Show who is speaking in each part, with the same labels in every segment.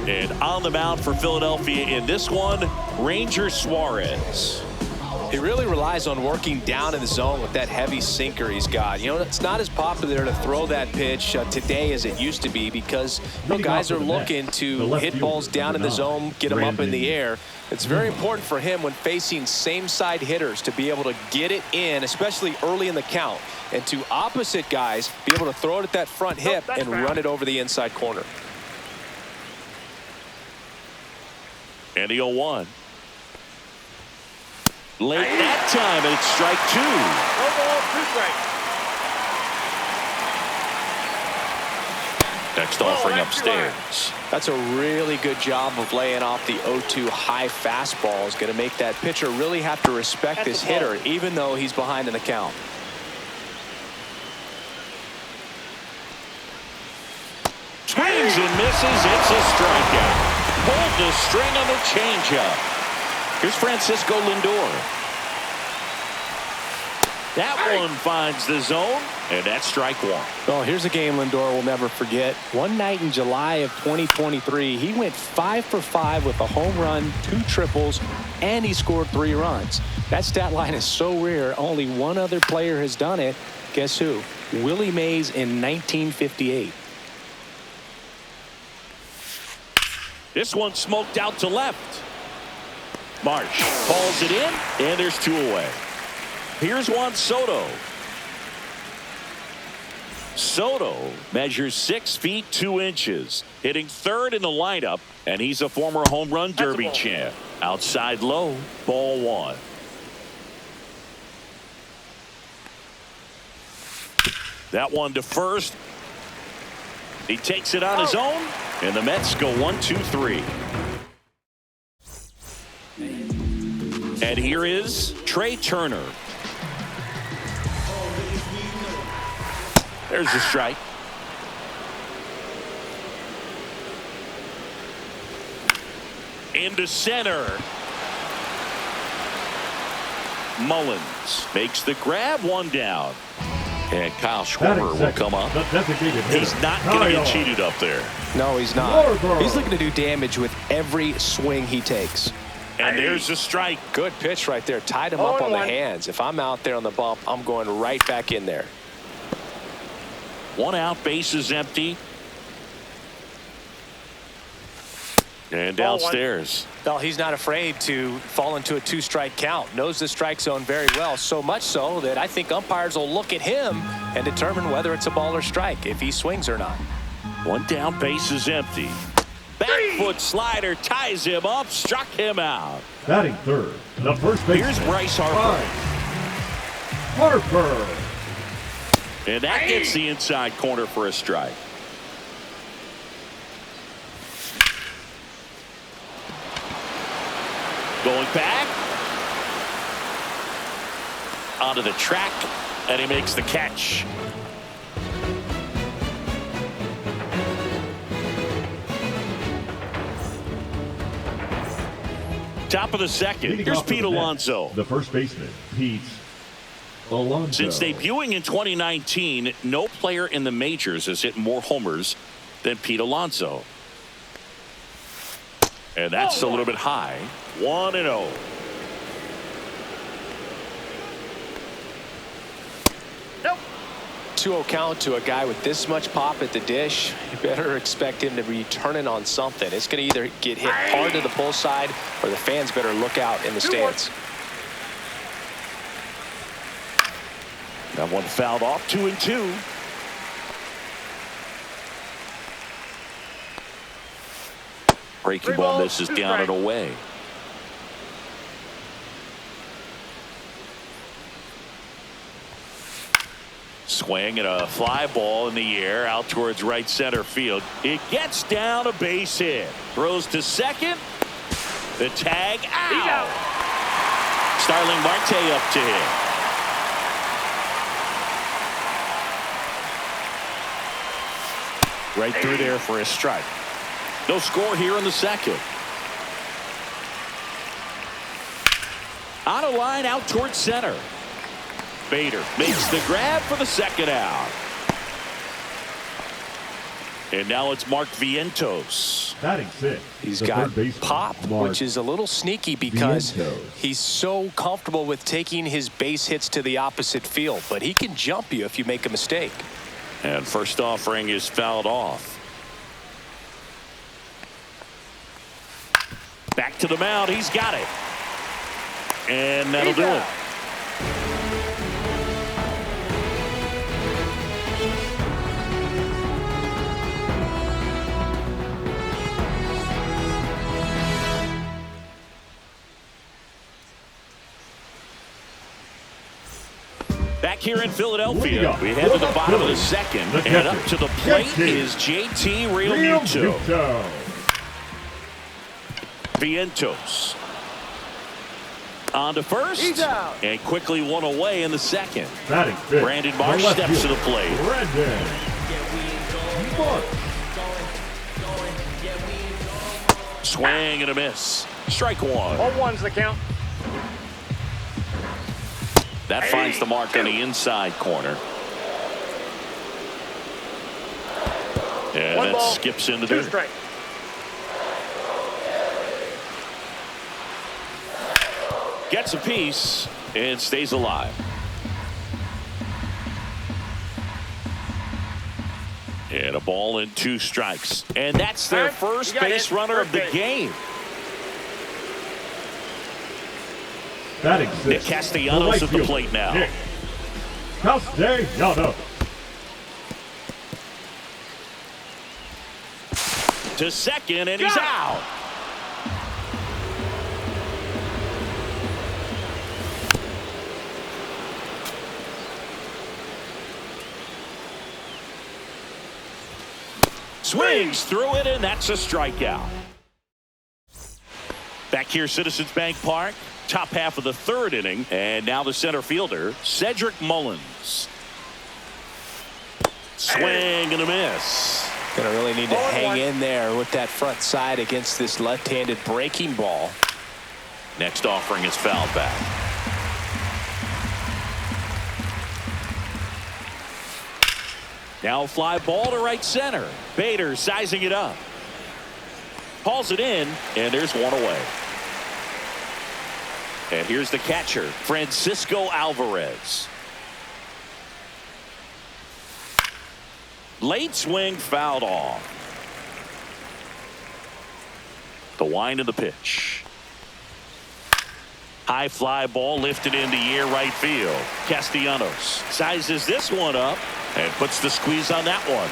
Speaker 1: And on the mound for Philadelphia in this one, Ranger Suarez.
Speaker 2: He really relies on working down in the zone with that heavy sinker he's got. You know, it's not as popular to throw that pitch today as it used to be because guys are looking to hit balls down in the zone, get them up in the air. It's very important for him when facing same-side hitters to be able to get it in, especially early in the count, and to opposite guys be able to throw it at that front hip and run it over the inside corner.
Speaker 1: And the 0-1. Late that time, and it's strike 2.
Speaker 3: No ball, 2 strikes.
Speaker 1: Next offering upstairs.
Speaker 2: That's a really good job of laying off the 0-2 high fastball. Is going to make that pitcher really have to respect this hitter, even though he's behind in the count.
Speaker 1: Swings and misses. It's a strikeout. Pulled the string on the changeup. Here's Francisco Lindor. That one finds the zone, and that's strike 1.
Speaker 2: Well, here's a game Lindor will never forget. One night in July of 2023, he went 5 for 5 with a home run, 2 triples, and he scored 3 runs. That stat line is so rare, only one other player has done it. Guess who? Willie Mays in 1958.
Speaker 1: This one smoked out to left. Marsh calls it in, and there's 2 away. Here's Juan Soto. Soto measures 6 feet 2 inches, hitting third in the lineup, and he's a former home run derby champ. Outside low, ball 1. That one to first. He takes it on his own, and the Mets go 1-2-3. And here is Trey Turner. There's the strike. Into center. Mullins makes the grab, 1 down. And Kyle Schwarber will come up. He's not going to get cheated up there.
Speaker 2: No, he's not. He's looking to do damage with every swing he takes.
Speaker 1: And there's the strike.
Speaker 2: Good pitch right there. Tied him up on the hands. If I'm out there on the bump, I'm going right back in there.
Speaker 1: 1 out, base is empty. And downstairs.
Speaker 2: Well, he's not afraid to fall into a 2-strike count. Knows the strike zone very well. So much so that I think umpires will look at him and determine whether it's a ball or strike, if he swings or not.
Speaker 1: 1 down, base is empty. Back foot slider ties him up, struck him out.
Speaker 4: Batting third, the first baseman.
Speaker 1: Here's Bryce Harper.
Speaker 4: Harper.
Speaker 1: And that gets the inside corner for a strike. Going back. Onto the track, and he makes the catch. Top of the second. Here's Pete Alonso.
Speaker 4: The first baseman, Pete Alonso.
Speaker 1: Since debuting in 2019, no player in the majors has hit more homers than Pete Alonso. And that's a little bit high. 1-0.
Speaker 3: Nope.
Speaker 2: 2-0 count to a guy with this much pop at the dish. You better expect him to be turning on something. It's going to either get hit hard to the pull side, or the fans better look out in the stands.
Speaker 1: That one fouled off. 2-2. Breaking ball misses down and away. Swing and a fly ball in the air out towards right center field. It gets down, a base hit. Throws to second. The tag out. Starling Marte up to hit. Right through there for a strike. No score here in the second. On a line out towards center. Bader makes the grab for the second out. And now it's Mark Vientos.
Speaker 4: Batting six.
Speaker 2: He's
Speaker 4: the
Speaker 2: got
Speaker 4: third baseman,
Speaker 2: pop,
Speaker 4: Mark
Speaker 2: which is a little sneaky because
Speaker 4: Vientos.
Speaker 2: he's so comfortable with taking his base hits to the opposite field. But he can jump you if you make a mistake.
Speaker 1: And first offering is fouled off. Back to the mound. He's got it. And that'll do it. Back here in Philadelphia, we head to the bottom of the second, and up to the plate is JT Realmuto. Vientos on to first, and quickly one away in the second. Brandon Marsh steps to the plate. Swing and a miss. Strike one.
Speaker 3: 0-1's the count.
Speaker 1: That finds the mark on the inside corner. And
Speaker 3: One
Speaker 1: that
Speaker 3: ball,
Speaker 1: skips into
Speaker 3: 2
Speaker 1: the
Speaker 3: strike.
Speaker 1: Gets a piece and stays alive. And a ball and 2 strikes. And that's their first base runner of the game. Nick Castellanos at the plate now.
Speaker 4: Nick Castellanos.
Speaker 1: To second, and he's out. Swings through it, and that's a strikeout. Back here, Citizens Bank Park. Top half of the 3rd inning, and now the center fielder, Cedric Mullins. Swing and a miss.
Speaker 2: Gonna really need to hang in there with that front side against this left-handed breaking ball.
Speaker 1: Next offering is fouled back. Now a fly ball to right center. Bader sizing it up. Calls it in, and there's one away. And here's the catcher, Francisco Alvarez. Late swing fouled off. The wind of the pitch. High fly ball lifted in the air right field. Castellanos sizes this one up and puts the squeeze on that one.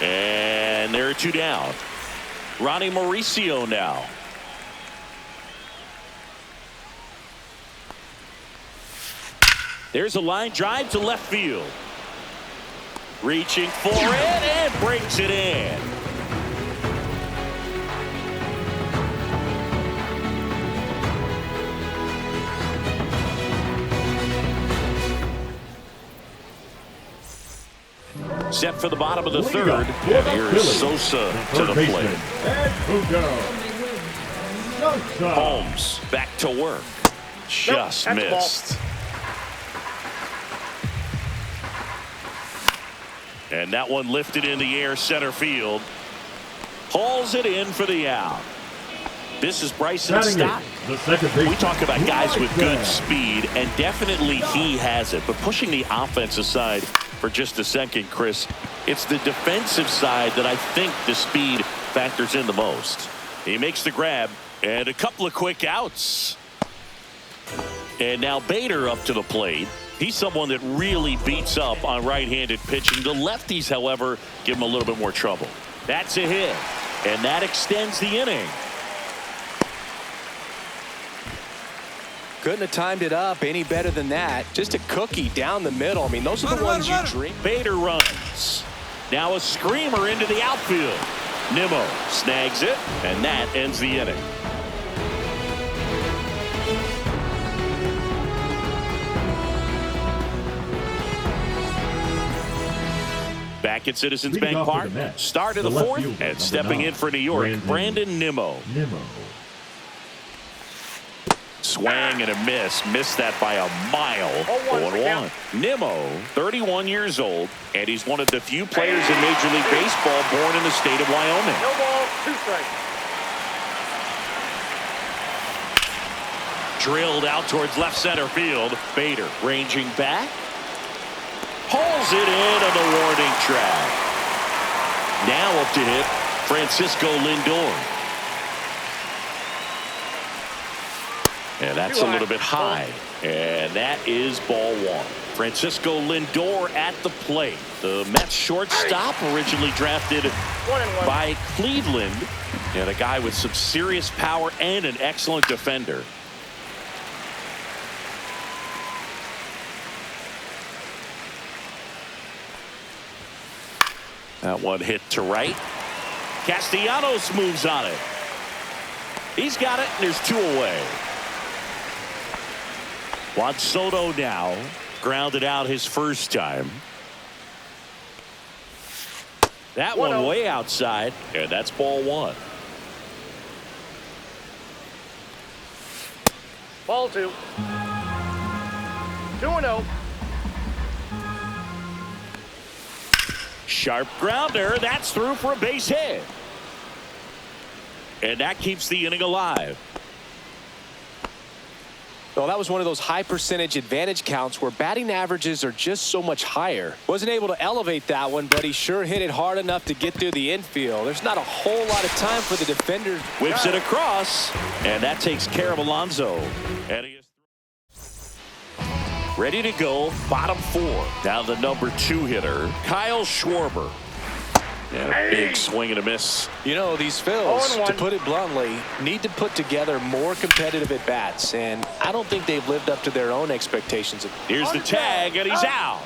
Speaker 1: And there are 2 down. Ronnie Mauricio now. There's a line drive to left field. Reaching for it and breaks it in. Set for the bottom of the 3rd. And here is Sosa to the plate. Holmes back to work. Just missed. And that one lifted in the air center field. Hauls it in for the out. This is Bryson Stott. We talk about guys with good speed, and definitely he has it. But pushing the offense aside for just a second, Chris, it's the defensive side that I think the speed factors in the most. He makes the grab, and a couple of quick outs. And now Bader up to the plate. He's someone that really beats up on right-handed pitching. The lefties, however, give him a little bit more trouble. That's a hit, and that extends the inning.
Speaker 2: Couldn't have timed it up any better than that. Just a cookie down the middle. I mean, those are the ones you dream.
Speaker 1: Bader runs. Now a screamer into the outfield. Nimmo snags it, and that ends the inning. Back at Citizens Bank Park, start of the 4th, and stepping in for New York, Brandon Nimmo. Swing and a miss. Missed that by a mile. 0-1. Nimmo, 31 years old, and he's one of the few players in Major League Baseball born in the state of Wyoming.
Speaker 3: No ball, 2 strikes.
Speaker 1: Drilled out towards left center field. Bader ranging back. Pulls it in on the warning track. Now up to hit Francisco Lindor. And that's a little bit high. And that is ball 1. Francisco Lindor at the plate. The Mets shortstop, originally drafted by Cleveland. And a guy with some serious power and an excellent defender. That one hit to right. Castellanos moves on it. He's got it, and there's 2 away. Juan Soto now grounded out his first time. That one way outside, and that's ball 1.
Speaker 3: Ball 2. 2-0.
Speaker 1: Sharp grounder. That's through for a base hit. And that keeps the inning alive.
Speaker 2: Well, that was one of those high percentage advantage counts where batting averages are just so much higher. Wasn't able to elevate that one, but he sure hit it hard enough to get through the infield. There's not a whole lot of time for the defenders.
Speaker 1: Whips it across, and that takes care of Alonso. And he is ready to go. Bottom 4. Now the number 2 hitter, Kyle Schwarber. And a big swing and a miss.
Speaker 2: You know, these Phils, to put it bluntly, need to put together more competitive at-bats, and I don't think they've lived up to their own expectations.
Speaker 1: Here's the tag, and he's out.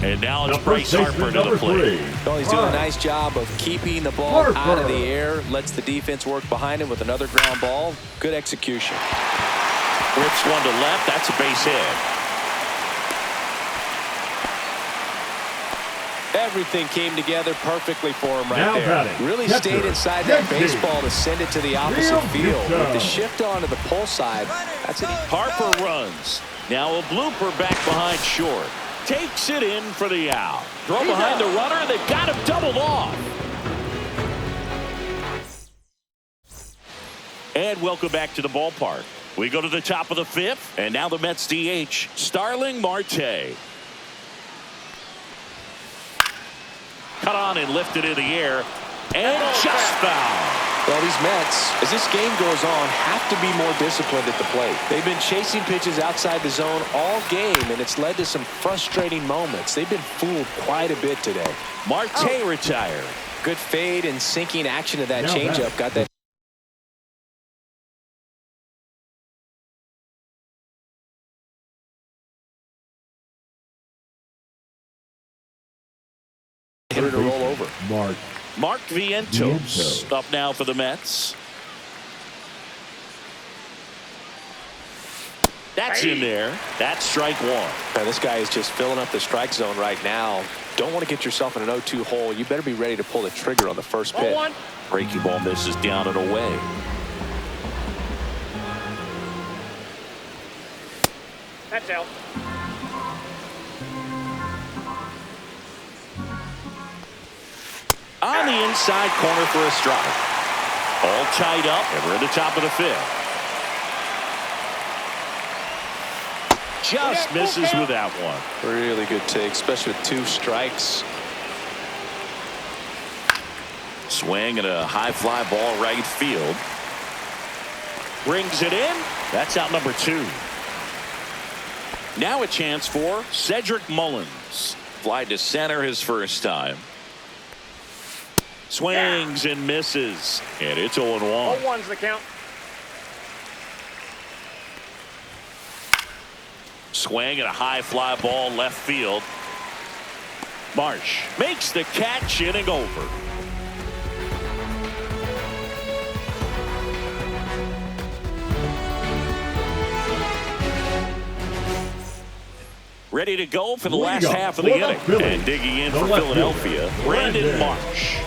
Speaker 1: And now it's Bryce Harper to the plate.
Speaker 2: Well, he's doing a nice job of keeping the ball out of the air, lets the defense work behind him with another ground ball. Good execution.
Speaker 1: Rips one to left. That's a base hit.
Speaker 2: Everything came together perfectly for him right there. Really stayed inside that baseball to send it to the opposite field. With the shift onto the pull side, that's it.
Speaker 1: Harper runs. Now a blooper back behind short. Takes it in for the out. Throw behind the runner. They've got him doubled off. And welcome back to the ballpark. We go to the top of the 5th, and now the Mets DH, Starling Marte. Cut on and lifted in the air, and just foul.
Speaker 2: Well, these Mets, as this game goes on, have to be more disciplined at the plate. They've been chasing pitches outside the zone all game, and it's led to some frustrating moments. They've been fooled quite a bit today.
Speaker 1: Marte retired.
Speaker 2: Good fade and sinking action of that changeup. Got that. Hitter to roll over.
Speaker 1: Mark Vientos up now for the Mets. That's in there. That's strike 1.
Speaker 2: Now, this guy is just filling up the strike zone right now. Don't want to get yourself in an 0-2 hole. You better be ready to pull the trigger on the first pitch.
Speaker 1: Breaking ball misses down and away.
Speaker 3: That's out.
Speaker 1: On the inside corner for a strike. All tied up, and we're at the top of the 5th. Just misses with that one.
Speaker 2: Really good take, especially with 2 strikes.
Speaker 1: Swing and a high fly ball right field. Brings it in. That's out number 2. Now a chance for Cedric Mullins. Fly to center his first time. Swings and misses, and it's 0-1.
Speaker 3: 0-1's the count.
Speaker 1: Swing and a high fly ball left field. Marsh makes the catch, inning over. Ready to go for the last half of the inning. And digging in for Philadelphia, Brandon Marsh.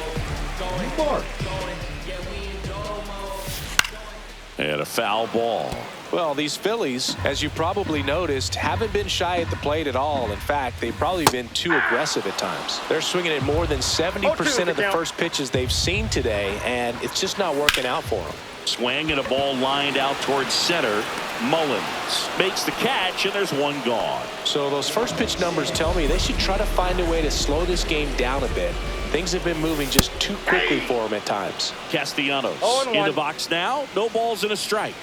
Speaker 1: And a foul ball.
Speaker 2: Well, these Phillies, as you probably noticed, haven't been shy at the plate at all. In fact, they've probably been too aggressive at times. They're swinging at more than 70% of the first pitches they've seen today, and it's just not working out for them.
Speaker 1: Swing and a ball lined out towards center. Mullins makes the catch, and there's one gone.
Speaker 2: So those first pitch numbers tell me they should try to find a way to slow this game down a bit. Things have been moving just too quickly for them at times.
Speaker 1: Castellanos in the box now. No balls and a strike.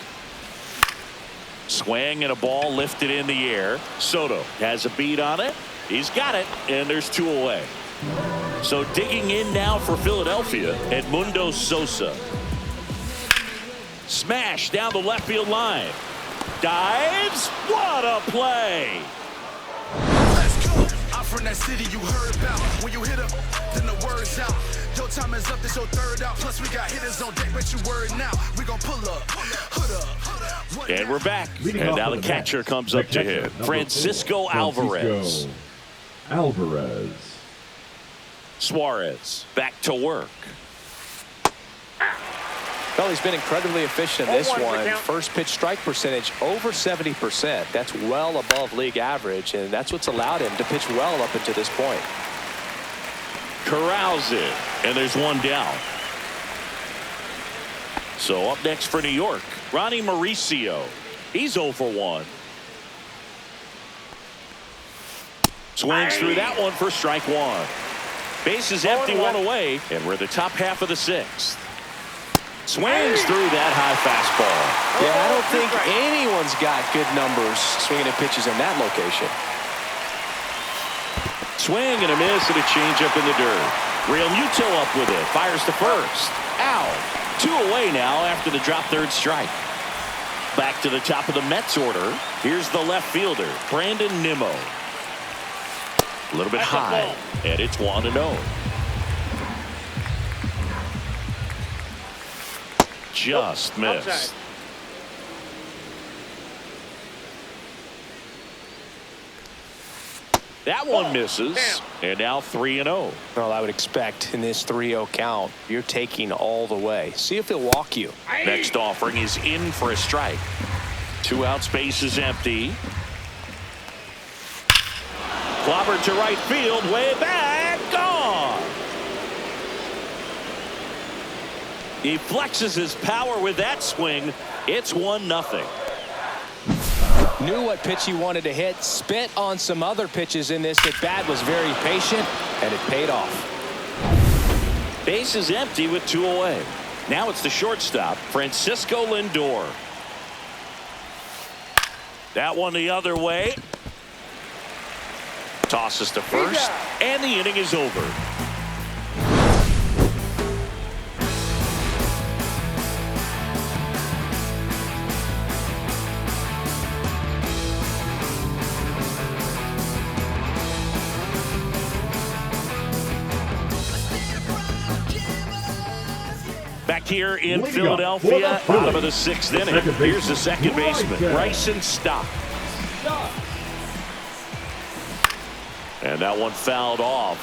Speaker 1: Swing and a ball lifted in the air. Soto has a beat on it. He's got it, and there's two away. So digging in now for Philadelphia, Edmundo Sosa. Smash down the left field line. Dives. What a play.
Speaker 5: Let's go. I'm from that city you heard about. When you hit up, then the word's out. Your time is up, this your third out. Plus we got hitters on deck, bet you word now. We gon' pull up, hood up.
Speaker 1: And we're back. And now the catcher comes up to hit. Francisco Alvarez. Suarez back to work.
Speaker 2: Well, he's been incredibly efficient in this one. First pitch strike percentage over 70%. That's well above league average, and that's what's allowed him to pitch well up until this point.
Speaker 1: Corrals it, and there's one down. So up next for New York, Ronnie Mauricio. He's 0 for 1. Swings through that one for strike one. Base is empty, one away, and we're the top half of the sixth. Swings through that high fastball.
Speaker 2: Yeah, I don't think anyone's got good numbers swinging at pitches in that location.
Speaker 1: Swing and a miss and a changeup in the dirt. Real Muto up with it. Fires to first. Out. 2 away now after the drop third strike. Back to the top of the Mets order. Here's the left fielder, Brandon Nimmo. A little bit high, and it's 1-0. Just missed.
Speaker 3: Outside.
Speaker 1: That one misses, and now 3-0.
Speaker 2: Well, I would expect in this 3-0 count, you're taking all the way. See if he'll walk you.
Speaker 1: Next offering is in for a strike. 2 outs, base is empty. Clobbered to right field, way back, gone. He flexes his power with that swing. It's 1-0.
Speaker 2: Knew what pitch he wanted to hit. Spit on some other pitches in this. At bat was very patient, and it paid off.
Speaker 1: Base is empty with 2 away. Now it's the shortstop, Francisco Lindor. That one the other way. Tosses to first, and the inning is over. Back here in Philadelphia, bottom of the 6th inning. Here's the second baseman, Bryson Stott. And that one fouled off.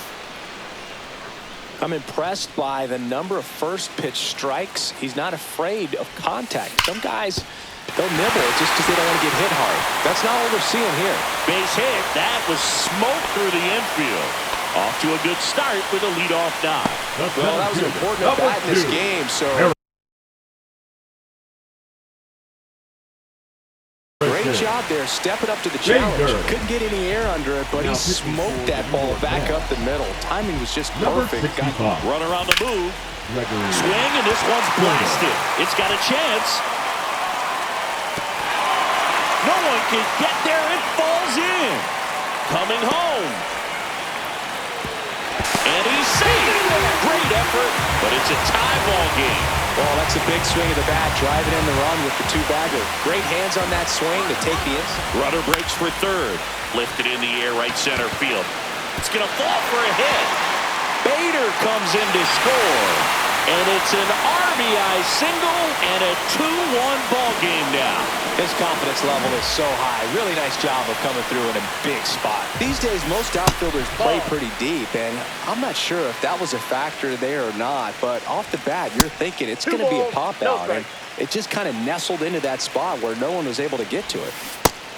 Speaker 2: I'm impressed by the number of first pitch strikes. He's not afraid of contact. Some guys, they'll nibble just because they don't want to get hit hard. That's not what we're seeing here.
Speaker 1: Base hit. That was smoke through the infield. Off to a good start with a leadoff dive.
Speaker 2: Well, that was an important at bat in this game, so great job there, stepping up to the challenge. Couldn't get any air under it, but he smoked that ball back up the middle. Timing was just perfect.
Speaker 1: Runner on the move. Swing, and this one's blasted. It's got a chance. No one can get there. It falls in. Coming home. And he's safe. Great effort, but it's a tie ball game.
Speaker 2: Well, that's a big swing of the bat, driving in the run with the 2-bagger. Great hands on that swing to take the inside.
Speaker 1: Runner breaks for third. Lifted in the air, right center field. It's going to fall for a hit. Bader comes in to score. And it's an RBI single and a 2-1 ball game now.
Speaker 2: His confidence level is so high. Really nice job of coming through in a big spot.
Speaker 6: These days, most outfielders play pretty deep, and I'm not sure if that was a factor there or not, but off the bat, you're thinking it's going to be a pop-out, and it just kind of nestled into that spot where no one was able to get to it.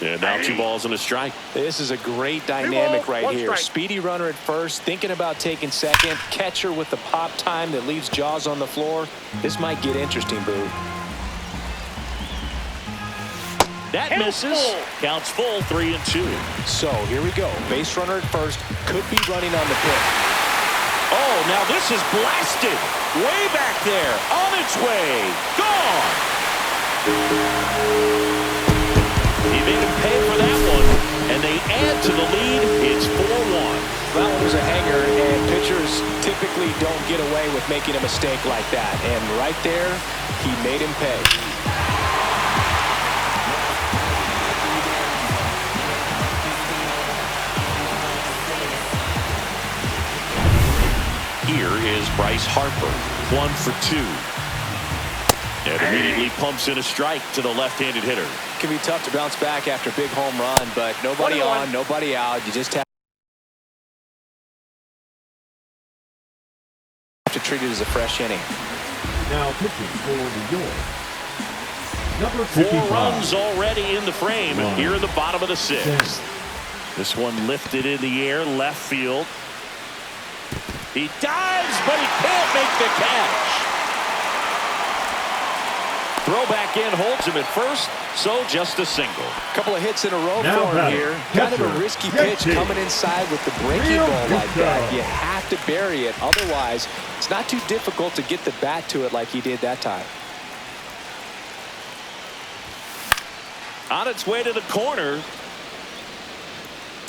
Speaker 1: And now 2 balls and a strike.
Speaker 2: This is a great dynamic right here. Speedy runner at first, thinking about taking second. Catcher with the pop time that leaves Jaws on the floor. This might get interesting, Boo.
Speaker 1: That misses. Counts full, 3-2.
Speaker 2: So here we go. Base runner at first. Could be running on the pitch.
Speaker 1: Oh, now this is blasted. Way back there. On its way. Gone. He made him pay for that one. And they add to the lead. It's 4-1.
Speaker 2: That one was a hanger, and pitchers typically don't get away with making a mistake like that. And right there, he made him pay.
Speaker 1: Here is Bryce Harper, 1 for 2. And immediately pumps in a strike to the left-handed hitter.
Speaker 2: It can be tough to bounce back after a big home run, but nobody on, nobody out. You just have to treat it as a fresh inning.
Speaker 4: Now pitching for New York. Number
Speaker 1: 4 runs already in the frame here in the bottom of the 6th.
Speaker 4: 6th.
Speaker 1: This one lifted in the air, left field. He dives, but he can't make the catch. Throw back in, holds him at first, so just a single.
Speaker 2: A couple of hits in a row
Speaker 4: Now
Speaker 2: for him here. Kind of a risky pitch coming inside with the breaking ball like that. You have to bury it. Otherwise, it's not too difficult to get the bat to it like he did that time.
Speaker 1: On its way to the corner.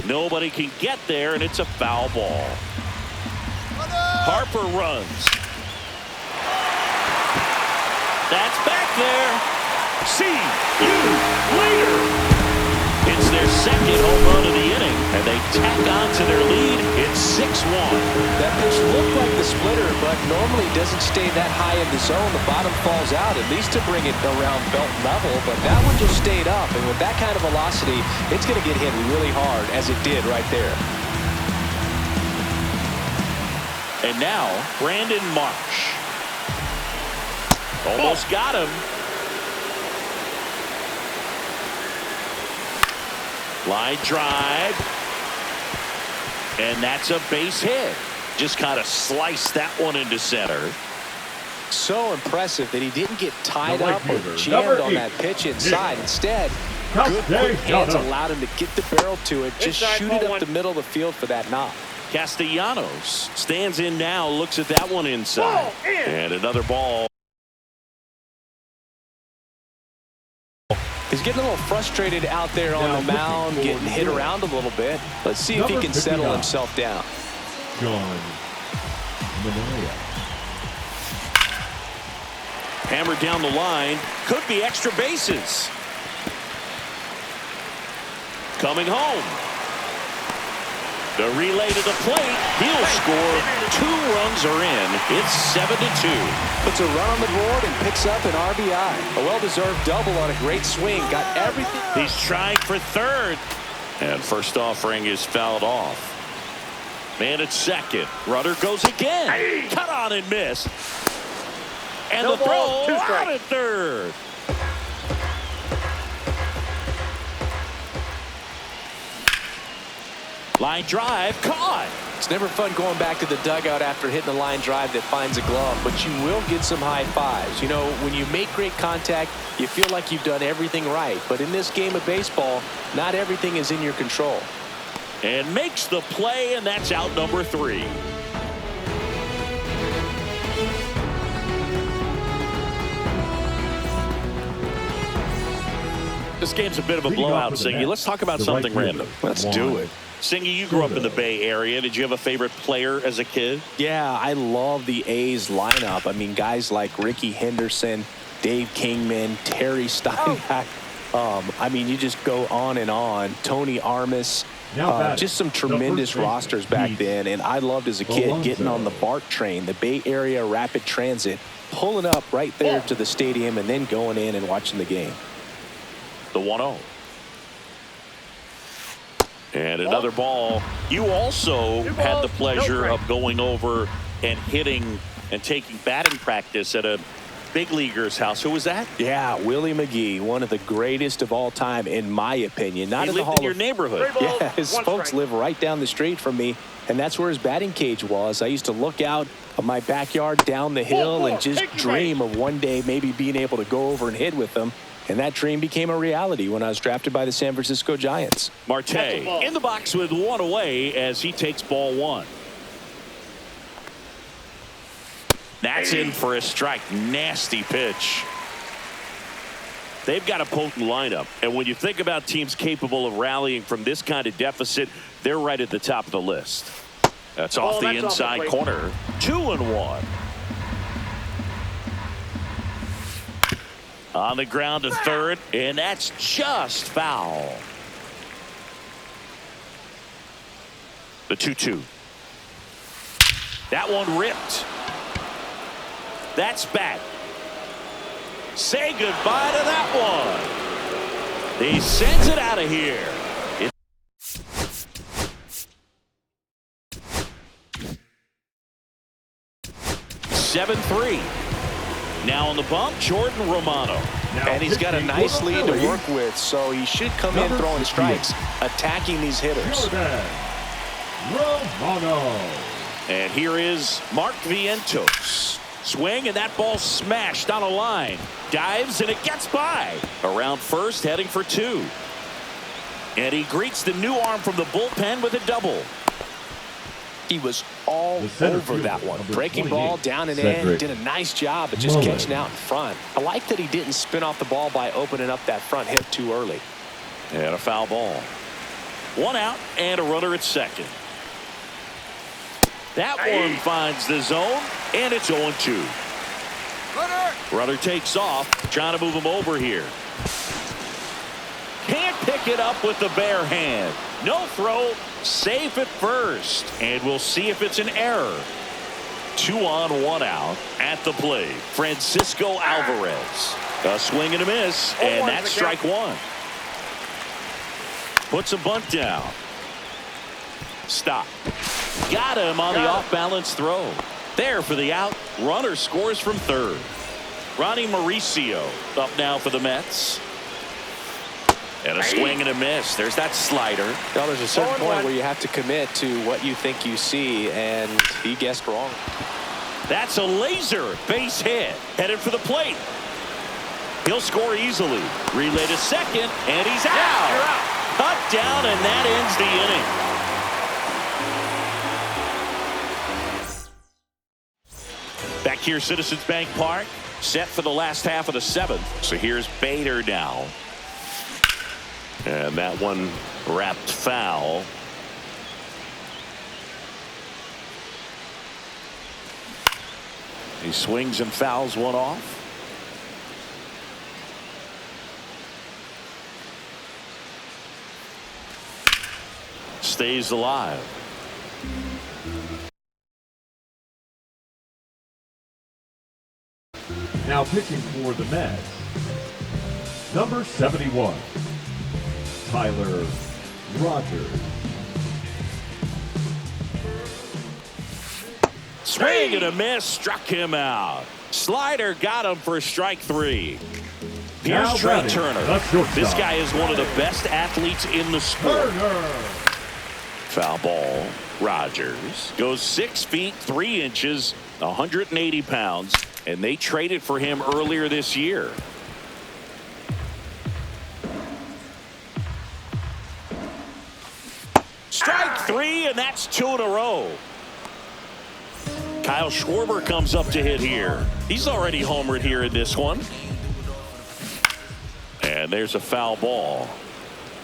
Speaker 1: Nobody can get there, and it's a foul ball. Harper runs. That's back there. See you later. It's their second home run of the inning, and they tack on to their lead. It's 6-1.
Speaker 2: That pitch looked like the splitter, but normally doesn't stay that high in the zone. The bottom falls out, at least to bring it around belt level, but that one just stayed up, and with that kind of velocity, it's going to get hit really hard, as it did right there.
Speaker 1: And now, Brandon Marsh. Almost got him. Line drive. And that's a base hit. Just kind of sliced that one into center.
Speaker 2: So impressive that he didn't get tied up or jammed on that pitch inside. Instead, good quick hands allowed him to get the barrel to it. Just shoot it up the middle of the field for that knock.
Speaker 1: Castellanos stands in now, looks at that one inside. And another ball.
Speaker 2: He's getting a little frustrated out there on the mound, getting hit around a little bit. Let's see if he can settle himself down.
Speaker 4: John Manaea.
Speaker 1: Hammered down the line. Could be extra bases. Coming home. The relay to the plate. He'll score. 2 runs are in. It's 7-2.
Speaker 2: Puts a run on the board and picks up an RBI. A well-deserved double on a great swing. Got everything.
Speaker 1: He's trying for third. And first offering is fouled off. Man at second. Runner goes again. Cut on and miss. And the throw out at third. Line drive caught.
Speaker 2: It's never fun going back to the dugout after hitting a line drive that finds a glove, but you will get some high fives. You know, when you make great contact, you feel like you've done everything right. But in this game of baseball, not everything is in your control.
Speaker 1: And makes the play, and that's out number 3. This game's a bit of a blowout, Singy. Let's talk about something random.
Speaker 2: Let's do it.
Speaker 1: Singy, you grew up in the Bay Area. Did you have a favorite player as a kid?
Speaker 2: Yeah, I love the A's lineup. I mean, guys like Ricky Henderson, Dave Kingman, Terry Steinbach. I mean, you just go on and on. Tony Armas. Just some tremendous rosters back then. And I loved as a kid getting on the BART train, the Bay Area Rapid Transit, pulling up right there to the stadium and then going in and watching the game.
Speaker 1: The 1-0. And another ball. You also had the pleasure of going over and hitting and taking batting practice at a big leaguer's house. Who was that?
Speaker 2: Yeah, Willie McGee, one of the greatest of all time, in my opinion. Not
Speaker 1: he
Speaker 2: in the
Speaker 1: lived
Speaker 2: Hall
Speaker 1: in your
Speaker 2: of
Speaker 1: neighborhood.
Speaker 2: Yeah, his folks live right down the street from me, and that's where his batting cage was. I used to look out of my backyard down the hill and just dream of one day maybe being able to go over and hit with them. And that dream became a reality when I was drafted by the San Francisco Giants.
Speaker 1: Marte in the box with one away as he takes ball one. That's in for a strike. Nasty pitch. They've got a potent lineup. And when you think about teams capable of rallying from this kind of deficit, they're right at the top of the list. That's off the inside corner. 2-1. On the ground to third, and that's just foul. The 2-2. That one ripped. That's back. Say goodbye to that one. He sends it out of here. 7-3. Now on the bump, Jordan Romano.
Speaker 2: And he's got a nice lead to work with, so he should come in throwing strikes, attacking these hitters.
Speaker 4: Jordan Romano.
Speaker 1: And here is Mark Vientos. Swing, and that ball smashed on a line. Dives, and it gets by. Around first, heading for two. And he greets the new arm from the bullpen with a double.
Speaker 2: He was all over that one. Breaking ball down and in. Did a nice job of just catching out in front. I like that he didn't spin off the ball by opening up that front hip too early.
Speaker 1: And a foul ball. One out and a runner at second. That one finds the zone, and it's 0-2. Runner takes off, trying to move him over here. Can't pick it up with the bare hand. No throw, safe at first, and we'll see if it's an error. 2 on, 1 out at the plate. Francisco Alvarez. A swing and a miss, and that's strike one. Puts a bunt down. Stop. Got him on the off-balance throw. There for the out. Runner scores from third. Ronnie Mauricio up now for the Mets. And a swing and a miss. There's that slider.
Speaker 2: Well, there's a certain point where you have to commit to what you think you see, and he guessed wrong.
Speaker 1: That's a laser base hit. Headed for the plate. He'll score easily. Relay to second, and he's out.
Speaker 3: You're out.
Speaker 1: Cut down, and that ends the inning. Back here, Citizens Bank Park, set for the last half of the 7th. So here's Bader now. And that one wrapped foul. He swings and fouls one off. Stays alive.
Speaker 4: Now pitching for the Mets, number 71, Tyler Rogers.
Speaker 1: Swing and a miss, struck him out. Slider got him for strike 3. Here's Trey Turner. This guy is one of the best athletes in the sport. Foul ball. Rogers goes 6 feet 3 inches, 180 pounds, and they traded for him earlier this year. Strike 3, and that's 2 in a row. Kyle Schwarber comes up to hit here. He's already homered here in this one. And there's a foul ball.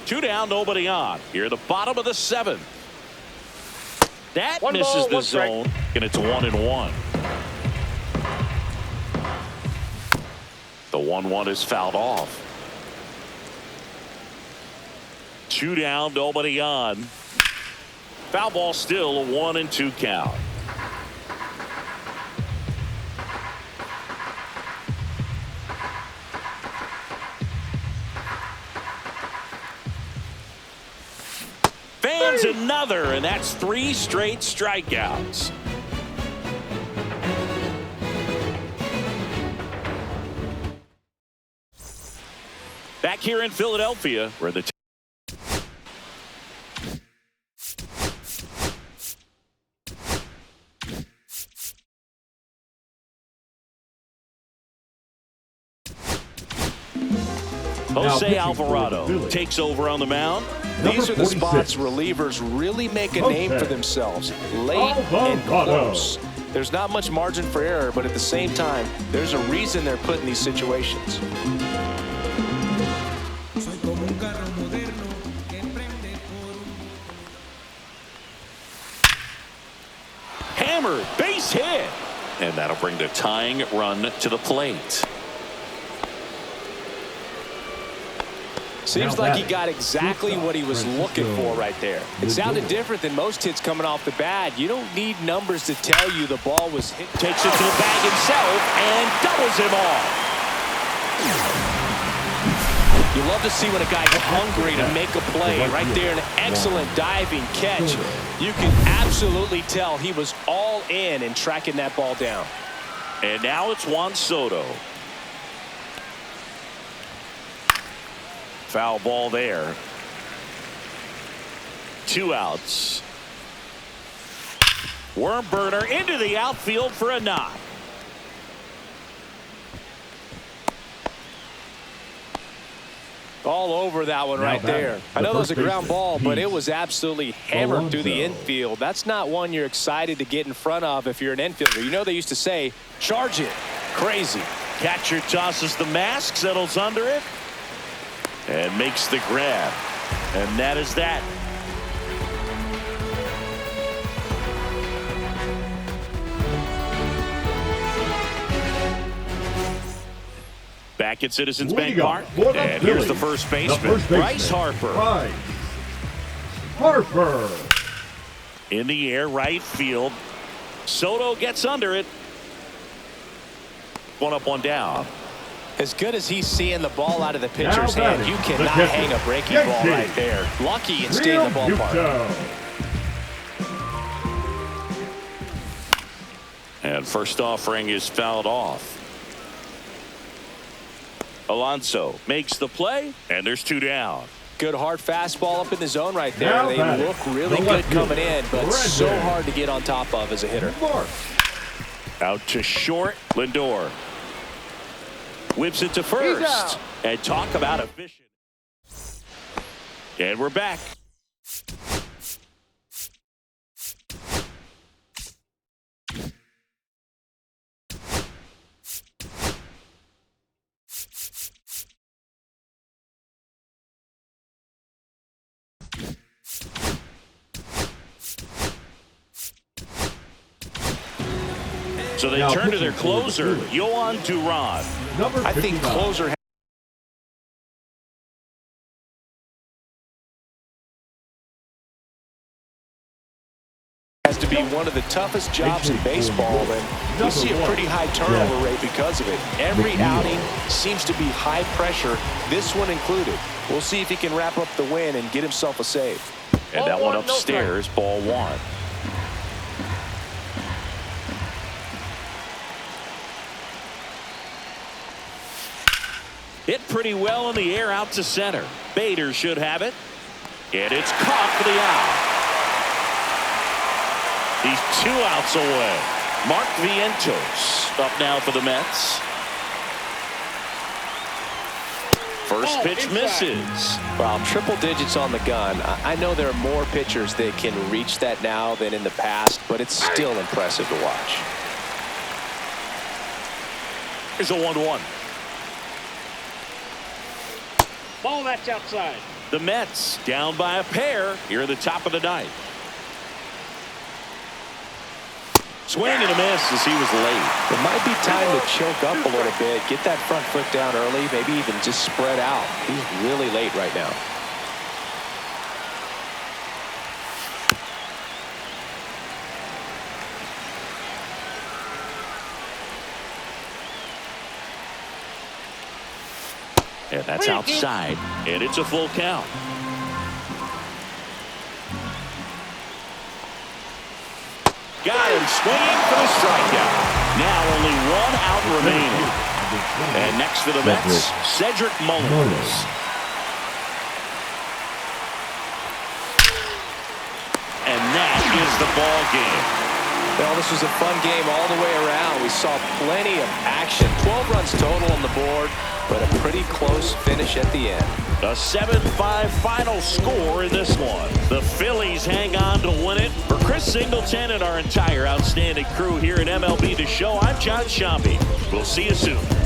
Speaker 1: 2 down, nobody on. Here at the bottom of the 7th. That misses the zone, and it's 1-1. The 1-1 is fouled off. 2 down, nobody on. Foul ball still, a 1-2 count. lands another, and that's 3 straight strikeouts. Back here in Philadelphia, where the Jose Alvarado takes over on the mound.
Speaker 2: These are the spots relievers really make a name for themselves. Late and close. There's not much margin for error, but at the same time, there's a reason they're put in these situations.
Speaker 1: Hammered, base hit. And that'll bring the tying run to the plate.
Speaker 2: Seems like he got exactly what he was looking for right there. It sounded different than most hits coming off the bat. You don't need numbers to tell you the ball was hit.
Speaker 1: Takes it to the bag himself and doubles him off.
Speaker 2: You love to see when a guy gets hungry to make a play. Right there, an excellent diving catch. You can absolutely tell he was all in tracking that ball down.
Speaker 1: And now it's Juan Soto. Foul ball there. 2 outs. Worm burner into the outfield for a knock.
Speaker 2: All over that one right there. I know it was a ground ball, but it was absolutely hammered through the infield. That's not one you're excited to get in front of if you're an infielder. You know they used to say, charge it. Crazy.
Speaker 1: Catcher tosses the mask, settles under it, and makes the grab. And that is that. Back at Citizens Bank Park. And here's the first baseman, Bryce Harper.
Speaker 4: Harper.
Speaker 1: In the air, right field. Soto gets under it. 1 up, 1 down.
Speaker 2: As good as he's seeing the ball out of the pitcher's hand, you cannot hang a breaking ball right there. Lucky and stay in the ballpark.
Speaker 1: And first offering is fouled off. Alonso makes the play, and there's 2 down.
Speaker 2: Good hard fastball up in the zone right there. They look really good coming in, but so hard to get on top of as a hitter.
Speaker 1: Out to short, Lindor. Whips it to first. And talk about efficient. And we're back. So they turn to their closer, Yohan Duran.
Speaker 2: I think closer has to be one of the toughest jobs in baseball, and we see a pretty high turnover rate because of it. Every outing seems to be high pressure, this one included. We'll see if he can wrap up the win and get himself a save.
Speaker 1: And that one upstairs, ball 1. Hit pretty well in the air out to center. Bader should have it. And it's caught for the out. He's 2 outs away. Mark Vientos up now for the Mets. First pitch misses.
Speaker 2: Well, triple digits on the gun. I know there are more pitchers that can reach that now than in the past, but it's still impressive to watch.
Speaker 1: Here's a 1-1.
Speaker 3: Ball that's outside.
Speaker 1: The Mets down by a pair here at the top of the 9th. Swing and a miss as he was late.
Speaker 2: It might be time to choke up a little bit, get that front foot down early, maybe even just spread out. He's really late right now.
Speaker 1: And that's outside, and it's a full count. Got him swinging for the strikeout. Now only one out remaining. And next for the Mets, Cedric Mullins. And that is the ball game.
Speaker 2: Well, this was a fun game all the way around. We saw plenty of action. 12 runs total on the board, but a pretty close finish at the end.
Speaker 1: A 7-5 final score in this one. The Phillies hang on to win it. For Chris Singleton and our entire outstanding crew here at MLB The Show, I'm John Sciambi. We'll see you soon.